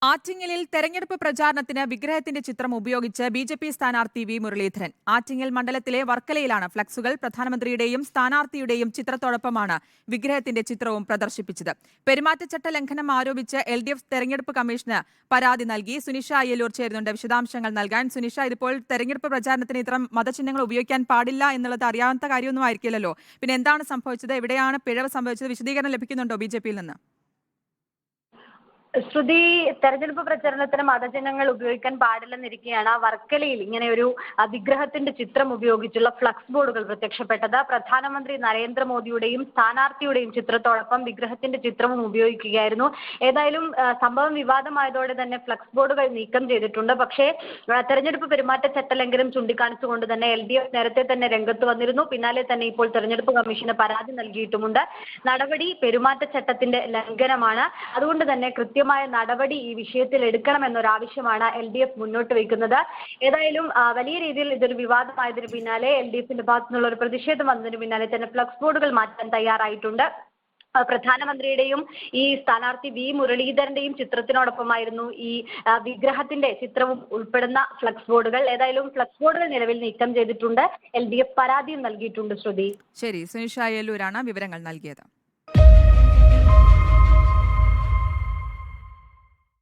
ആറ്റിങ്ങലിൽ തെരഞ്ഞെടുപ്പ് പ്രചാരണത്തിന് വിഗ്രഹത്തിന്റെ ചിത്രം ഉപയോഗിച്ച് ബി.ജെ.പി സ്ഥാനാർത്ഥി വി മുരളീധരൻ. ആറ്റിങ്ങൽ മണ്ഡലത്തിലെ വർക്കലയിലാണ് ഫ്ലക്സുകൾ. പ്രധാനമന്ത്രിയുടെയും സ്ഥാനാർത്ഥിയുടെയും ചിത്രത്തോടൊപ്പമാണ് വിഗ്രഹത്തിന്റെ ചിത്രവും പ്രദർശിപ്പിച്ചത്. പെരുമാറ്റച്ചട്ട ലംഘനം ആരോപിച്ച് എൽ.ഡി.എഫ് തെരഞ്ഞെടുപ്പ് കമ്മീഷന് പരാതി നൽകി. സുനിഷ അയ്യലൂർ ചേരുന്നുണ്ട് വിശദാംശങ്ങൾ നൽകാൻ. സുനിഷ, ഇതിപ്പോൾ തെരഞ്ഞെടുപ്പ് പ്രചാരണത്തിന് ഇത്തരം മതചിഹ്നങ്ങൾ ഉപയോഗിക്കാൻ പാടില്ല എന്നുള്ളത് അറിയാത്ത കാര്യമൊന്നും ആയിരിക്കില്ലല്ലോ. പിന്നെ എന്താണ് സംഭവിച്ചത്? എവിടെയാണ് പിഴവ് സംഭവിച്ചത്? വിശദീകരണം ലഭിക്കുന്നുണ്ടോ ബി.ജെ.പിയിൽ നിന്ന്? ശ്രുതി, തെരഞ്ഞെടുപ്പ് പ്രചരണത്തിന് മതചിഹ്നങ്ങൾ ഉപയോഗിക്കാൻ പാടില്ലെന്നിരിക്കെയാണ് വർക്കലയിൽ ഇങ്ങനെ ഒരു വിഗ്രഹത്തിന്റെ ചിത്രം ഉപയോഗിച്ചുള്ള ഫ്ലക്സ് ബോർഡുകൾ പ്രത്യക്ഷപ്പെട്ടത്. പ്രധാനമന്ത്രി നരേന്ദ്രമോദിയുടെയും സ്ഥാനാർത്ഥിയുടെയും ചിത്രത്തോടൊപ്പം വിഗ്രഹത്തിന്റെ ചിത്രവും ഉപയോഗിക്കുകയായിരുന്നു. ഏതായാലും സംഭവം വിവാദമായതോടെ തന്നെ ഫ്ലക്സ് ബോർഡുകൾ നീക്കം ചെയ്തിട്ടുണ്ട്. പക്ഷേ തെരഞ്ഞെടുപ്പ് പെരുമാറ്റച്ചട്ട ലംഘനം ചൂണ്ടിക്കാണിച്ചുകൊണ്ട് തന്നെ എൽ.ഡി.എഫ് നേരത്തെ തന്നെ രംഗത്ത് വന്നിരുന്നു. പിന്നാലെ തന്നെ ഇപ്പോൾ തെരഞ്ഞെടുപ്പ് കമ്മീഷന് പരാതി നൽകിയിട്ടുമുണ്ട്. നടപടി പെരുമാറ്റച്ചട്ടത്തിന്റെ ലംഘനമാണ്. അതുകൊണ്ട് തന്നെ നടപടി ഈ വിഷയത്തിൽ എടുക്കണമെന്നൊരാവശ്യമാണ് എൽ.ഡി.എഫ് മുന്നോട്ട് വയ്ക്കുന്നത്. ഏതായാലും വലിയ രീതിയിൽ ഇതൊരു വിവാദമായതിനു പിന്നാലെ എൽ.ഡി.എഫിന്റെ ഭാഗത്തു നിന്നുള്ള ഒരു പ്രതിഷേധം വന്നതിന് പിന്നാലെ തന്നെ ഫ്ലക്സ് ബോർഡുകൾ മാറ്റാൻ തയ്യാറായിട്ടുണ്ട്. പ്രധാനമന്ത്രിയുടെയും ഈ സ്ഥാനാർത്ഥി വി മുരളീധരന്റെയും ചിത്രത്തിനോടൊപ്പമായിരുന്നു ഈ വിഗ്രഹത്തിന്റെ ചിത്രവും ഉൾപ്പെടുന്ന ഫ്ലക്സ് ബോർഡുകൾ. ഏതായാലും ഫ്ലക്സ് ബോർഡുകൾ നിലവിൽ നീക്കം ചെയ്തിട്ടുണ്ട്. എൽ.ഡി.എഫ് പരാതിയും നൽകിയിട്ടുണ്ട്. ശ്രുതി, ശരി. സുനിഷ അയ്യലൂരാണ് വിവരങ്ങൾ നൽകിയത്.